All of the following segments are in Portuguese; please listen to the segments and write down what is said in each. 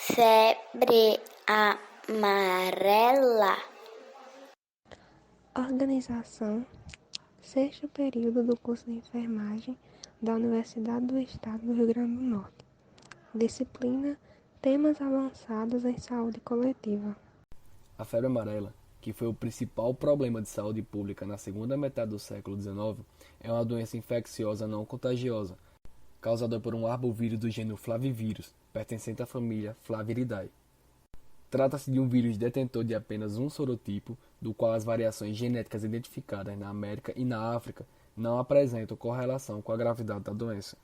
Febre amarela. Organização, sexto período do curso de enfermagem da Universidade do Estado do Rio Grande do Norte. Disciplina, temas avançados em saúde coletiva. A febre amarela, que foi o principal problema de saúde pública na segunda metade do século XIX, é uma doença infecciosa não contagiosa, causada por um arbovírus do gênero Flavivírus, pertencente à família Flaviridae. Trata-se de um vírus detentor de apenas um sorotipo, do qual as variações genéticas identificadas na América e na África não apresentam correlação com a gravidade da doença.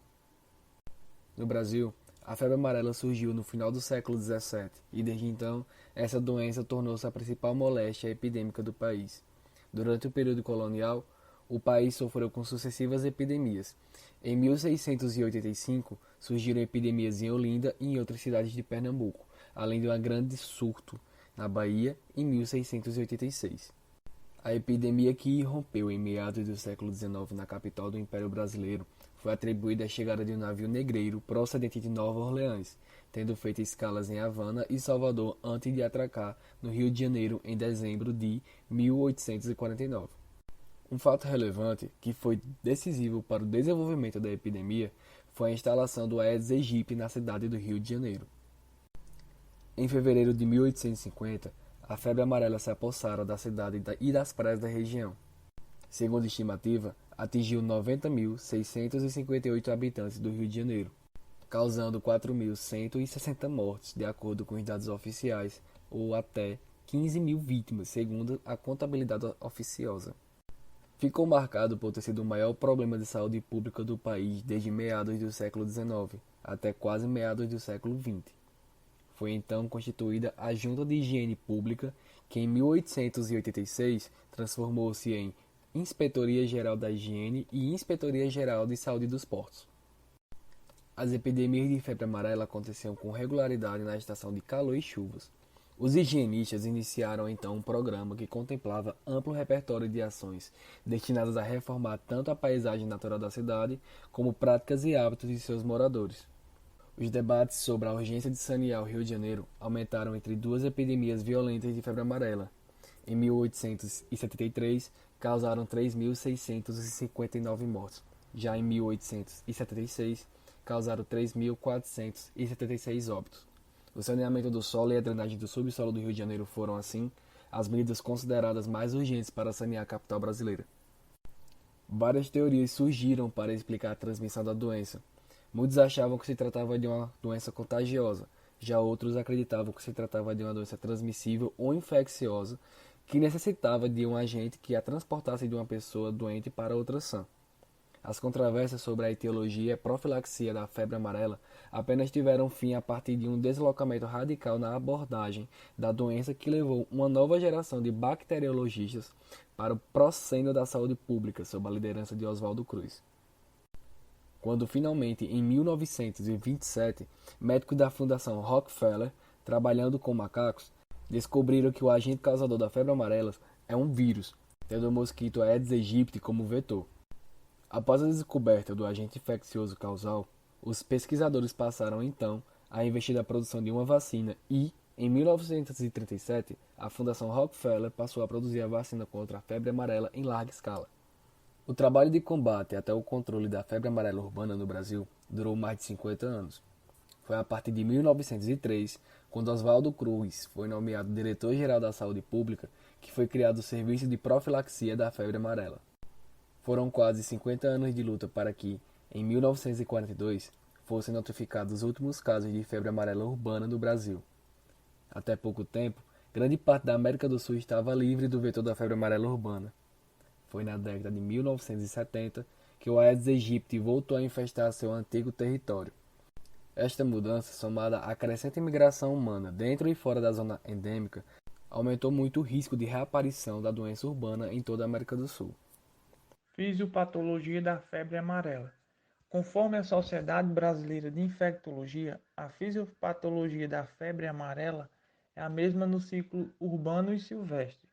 No Brasil, a febre amarela surgiu no final do século XVII e, desde então, essa doença tornou-se a principal moléstia epidêmica do país. Durante o período colonial, o país sofreu com sucessivas epidemias. Em 1685, surgiram epidemias em Olinda e em outras cidades de Pernambuco, além de um grande surto na Bahia em 1686. A epidemia que irrompeu em meados do século XIX na capital do Império Brasileiro foi atribuída à chegada de um navio negreiro procedente de Nova Orleans, tendo feito escalas em Havana e Salvador antes de atracar no Rio de Janeiro em dezembro de 1849. Um fato relevante, que foi decisivo para o desenvolvimento da epidemia, foi a instalação do Aedes aegypti na cidade do Rio de Janeiro. Em fevereiro de 1850, a febre amarela se apossara da cidade e das praias da região. Segundo a estimativa, atingiu 90.658 habitantes do Rio de Janeiro, causando 4.160 mortes, de acordo com os dados oficiais, ou até 15.000 vítimas, segundo a contabilidade oficiosa. Ficou marcado por ter sido o maior problema de saúde pública do país desde meados do século XIX até quase meados do século XX. Foi então constituída a Junta de Higiene Pública, que em 1886 transformou-se em Inspetoria Geral da Higiene e Inspetoria Geral de Saúde dos Portos. As epidemias de febre amarela aconteciam com regularidade na estação de calor e chuvas. Os higienistas iniciaram então um programa que contemplava amplo repertório de ações destinadas a reformar tanto a paisagem natural da cidade como práticas e hábitos de seus moradores. Os debates sobre a urgência de sanear o Rio de Janeiro aumentaram entre duas epidemias violentas de febre amarela. Em 1873, causaram 3.659 mortes. Já em 1876, causaram 3.476 óbitos. O saneamento do solo e a drenagem do subsolo do Rio de Janeiro foram, assim, as medidas consideradas mais urgentes para sanear a capital brasileira. Várias teorias surgiram para explicar a transmissão da doença. Muitos achavam que se tratava de uma doença contagiosa, já outros acreditavam que se tratava de uma doença transmissível ou infecciosa que necessitava de um agente que a transportasse de uma pessoa doente para outra sã. As controvérsias sobre a etiologia e profilaxia da febre amarela apenas tiveram fim a partir de um deslocamento radical na abordagem da doença que levou uma nova geração de bacteriologistas para o proscênio da saúde pública sob a liderança de Oswaldo Cruz. Quando finalmente, em 1927, médicos da Fundação Rockefeller, trabalhando com macacos, descobriram que o agente causador da febre amarela é um vírus, tendo o mosquito Aedes aegypti como vetor. Após a descoberta do agente infeccioso causal, os pesquisadores passaram então a investir na produção de uma vacina e, em 1937, a Fundação Rockefeller passou a produzir a vacina contra a febre amarela em larga escala. O trabalho de combate até o controle da febre amarela urbana no Brasil durou mais de 50 anos. Foi a partir de 1903, quando Oswaldo Cruz foi nomeado diretor-geral da Saúde Pública, que foi criado o Serviço de Profilaxia da Febre Amarela. Foram quase 50 anos de luta para que, em 1942, fossem notificados os últimos casos de febre amarela urbana no Brasil. Até pouco tempo, grande parte da América do Sul estava livre do vetor da febre amarela urbana. Foi na década de 1970 que o Aedes aegypti voltou a infestar seu antigo território. Esta mudança, somada à crescente imigração humana dentro e fora da zona endêmica, aumentou muito o risco de reaparição da doença urbana em toda a América do Sul. Fisiopatologia da febre amarela. Conforme a Sociedade Brasileira de Infectologia, a fisiopatologia da febre amarela é a mesma no ciclo urbano e silvestre.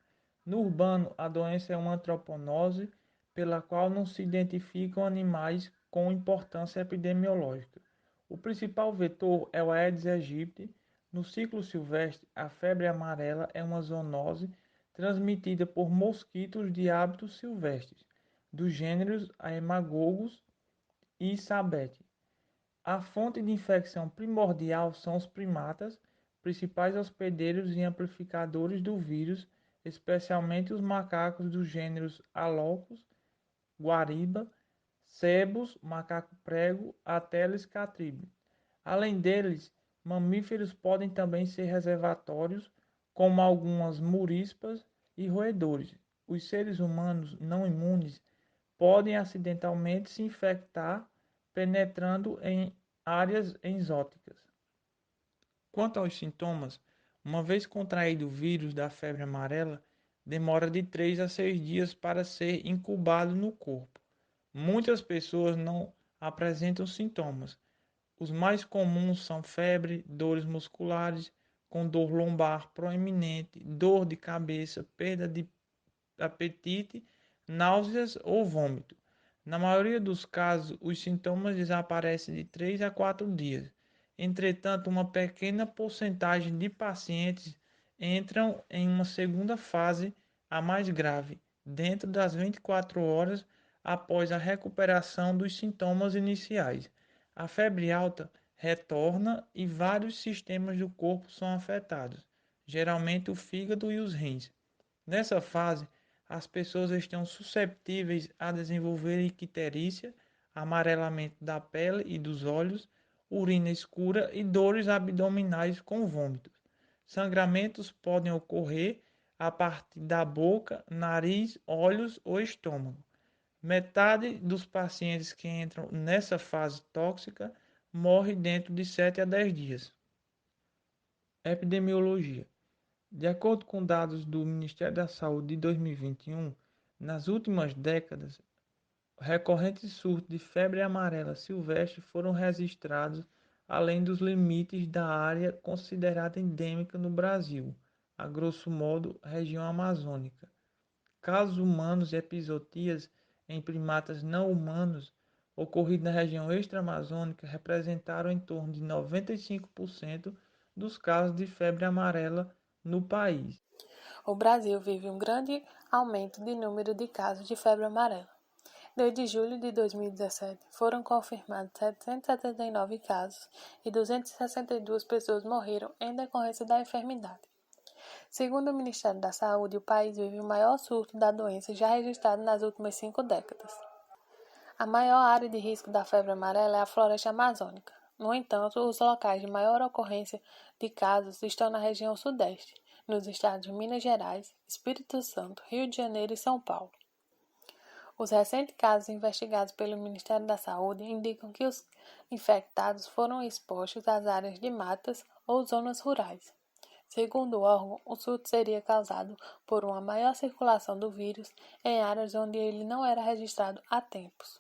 No urbano, a doença é uma antroponose pela qual não se identificam animais com importância epidemiológica. O principal vetor é o Aedes aegypti. No ciclo silvestre, a febre amarela é uma zoonose transmitida por mosquitos de hábitos silvestres, dos gêneros Haemococcus e Sabete. A fonte de infecção primordial são os primatas, principais hospedeiros e amplificadores do vírus, especialmente os macacos dos gêneros Alocus, Guariba, Cebus, macaco-prego, Ateles catribe. Além deles, mamíferos podem também ser reservatórios, como algumas murispas e roedores. Os seres humanos não imunes podem acidentalmente se infectar penetrando em áreas exóticas. Quanto aos sintomas, uma vez contraído o vírus da febre amarela, demora de 3 a 6 dias para ser incubado no corpo. Muitas pessoas não apresentam sintomas. Os mais comuns são febre, dores musculares, com dor lombar proeminente, dor de cabeça, perda de apetite, náuseas ou vômito. Na maioria dos casos, os sintomas desaparecem de 3 a 4 dias. Entretanto, uma pequena porcentagem de pacientes entram em uma segunda fase, a mais grave, dentro das 24 horas após a recuperação dos sintomas iniciais. A febre alta retorna e vários sistemas do corpo são afetados, geralmente o fígado e os rins. Nessa fase, as pessoas estão susceptíveis a desenvolver icterícia, amarelamento da pele e dos olhos, urina escura e dores abdominais com vômitos. Sangramentos podem ocorrer a partir da boca, nariz, olhos ou estômago. Metade dos pacientes que entram nessa fase tóxica morre dentro de 7 a 10 dias. Epidemiologia. De acordo com dados do Ministério da Saúde de 2021, nas últimas décadas, recorrentes surtos de febre amarela silvestre foram registrados além dos limites da área considerada endêmica no Brasil, a grosso modo, região amazônica. Casos humanos e epizootias em primatas não humanos ocorridos na região extra-amazônica representaram em torno de 95% dos casos de febre amarela no país. O Brasil vive um grande aumento de número de casos de febre amarela. Desde julho de 2017, foram confirmados 779 casos e 262 pessoas morreram em decorrência da enfermidade. Segundo o Ministério da Saúde, o país vive o maior surto da doença já registrado nas últimas 5 décadas. A maior área de risco da febre amarela é a floresta amazônica. No entanto, os locais de maior ocorrência de casos estão na região sudeste, nos estados de Minas Gerais, Espírito Santo, Rio de Janeiro e São Paulo. Os recentes casos investigados pelo Ministério da Saúde indicam que os infectados foram expostos às áreas de matas ou zonas rurais. Segundo o órgão, o surto seria causado por uma maior circulação do vírus em áreas onde ele não era registrado há tempos.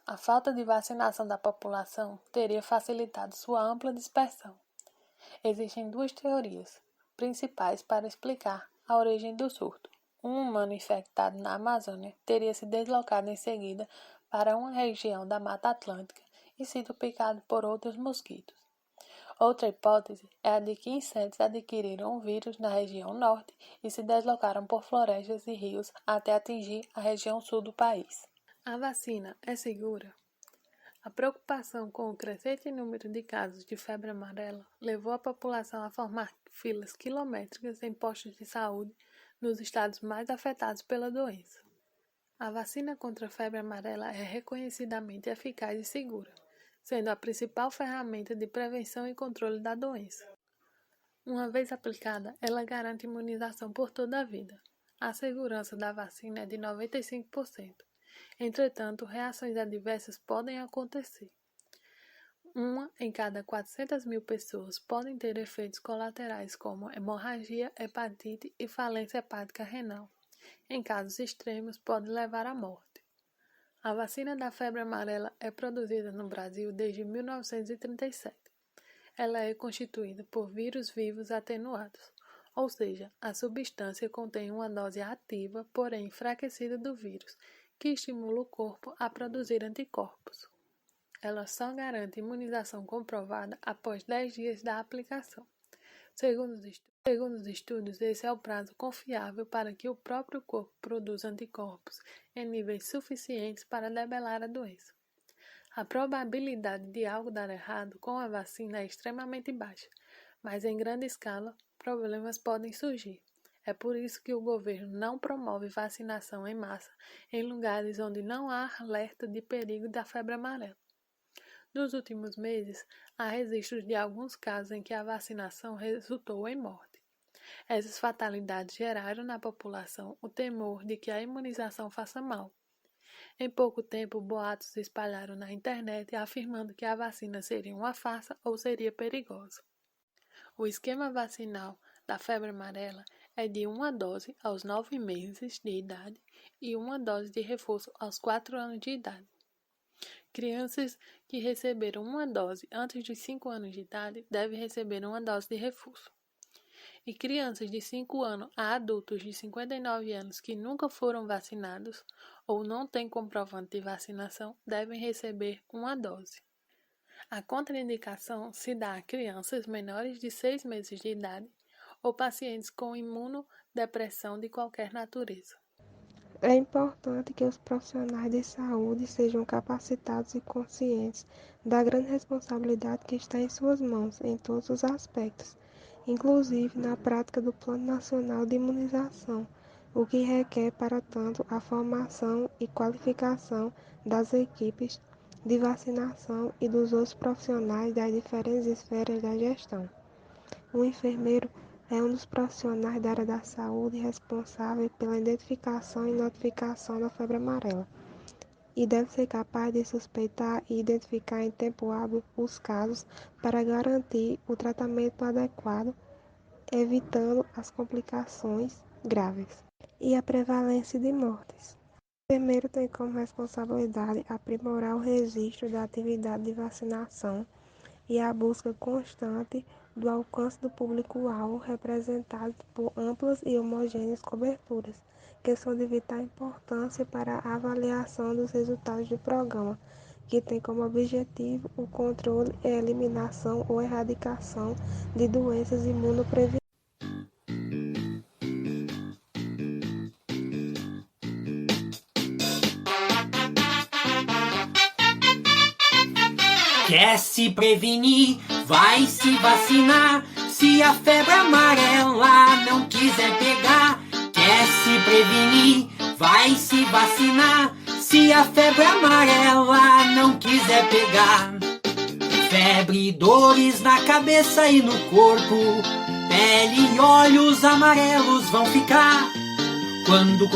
A falta de vacinação da população teria facilitado sua ampla dispersão. Existem duas teorias principais para explicar a origem do surto. Um humano infectado na Amazônia teria se deslocado em seguida para uma região da Mata Atlântica e sido picado por outros mosquitos. Outra hipótese é a de que insetos adquiriram o vírus na região norte e se deslocaram por florestas e rios até atingir a região sul do país. A vacina é segura? A preocupação com o crescente número de casos de febre amarela levou a população a formar filas quilométricas em postos de saúde nos estados mais afetados pela doença. A vacina contra a febre amarela é reconhecidamente eficaz e segura, sendo a principal ferramenta de prevenção e controle da doença. Uma vez aplicada, ela garante imunização por toda a vida. A segurança da vacina é de 95%. Entretanto, reações adversas podem acontecer. Uma em cada 400 mil pessoas podem ter efeitos colaterais como hemorragia, hepatite e falência hepática renal. Em casos extremos, pode levar à morte. A vacina da febre amarela é produzida no Brasil desde 1937. Ela é constituída por vírus vivos atenuados, ou seja, a substância contém uma dose ativa, porém enfraquecida do vírus, que estimula o corpo a produzir anticorpos. Ela só garante imunização comprovada após 10 dias da aplicação. Segundo os estudos, esse é o prazo confiável para que o próprio corpo produza anticorpos em níveis suficientes para debelar a doença. A probabilidade de algo dar errado com a vacina é extremamente baixa, mas em grande escala, problemas podem surgir. É por isso que o governo não promove vacinação em massa em lugares onde não há alerta de perigo da febre amarela. Nos últimos meses, há registros de alguns casos em que a vacinação resultou em morte. Essas fatalidades geraram na população o temor de que a imunização faça mal. Em pouco tempo, boatos se espalharam na internet afirmando que a vacina seria uma farsa ou seria perigosa. O esquema vacinal da febre amarela é de uma dose aos 9 meses de idade e uma dose de reforço aos 4 anos de idade. Crianças que receberam uma dose antes dos 5 anos de idade devem receber uma dose de reforço. E crianças de 5 anos a adultos de 59 anos que nunca foram vacinados ou não têm comprovante de vacinação devem receber uma dose. A contraindicação se dá a crianças menores de 6 meses de idade ou pacientes com imunodepressão de qualquer natureza. É importante que os profissionais de saúde sejam capacitados e conscientes da grande responsabilidade que está em suas mãos em todos os aspectos, inclusive na prática do Plano Nacional de Imunização, o que requer, para tanto, a formação e qualificação das equipes de vacinação e dos outros profissionais das diferentes esferas da gestão. O enfermeiro é um dos profissionais da área da saúde responsável pela identificação e notificação da febre amarela e deve ser capaz de suspeitar e identificar em tempo hábil os casos para garantir o tratamento adequado, evitando as complicações graves e a prevalência de mortes. O enfermeiro tem como responsabilidade aprimorar o registro da atividade de vacinação e a busca constante do alcance do público-alvo representado por amplas e homogêneas coberturas, que são de vital importância para a avaliação dos resultados do programa, que tem como objetivo o controle e eliminação ou erradicação de doenças imunoprevisíveis. Quer se prevenir, vai se vacinar. Se a febre amarela não quiser pegar, quer se prevenir, vai se vacinar. Se a febre amarela não quiser pegar, febre, dores na cabeça e no corpo, pele e olhos amarelos vão ficar quando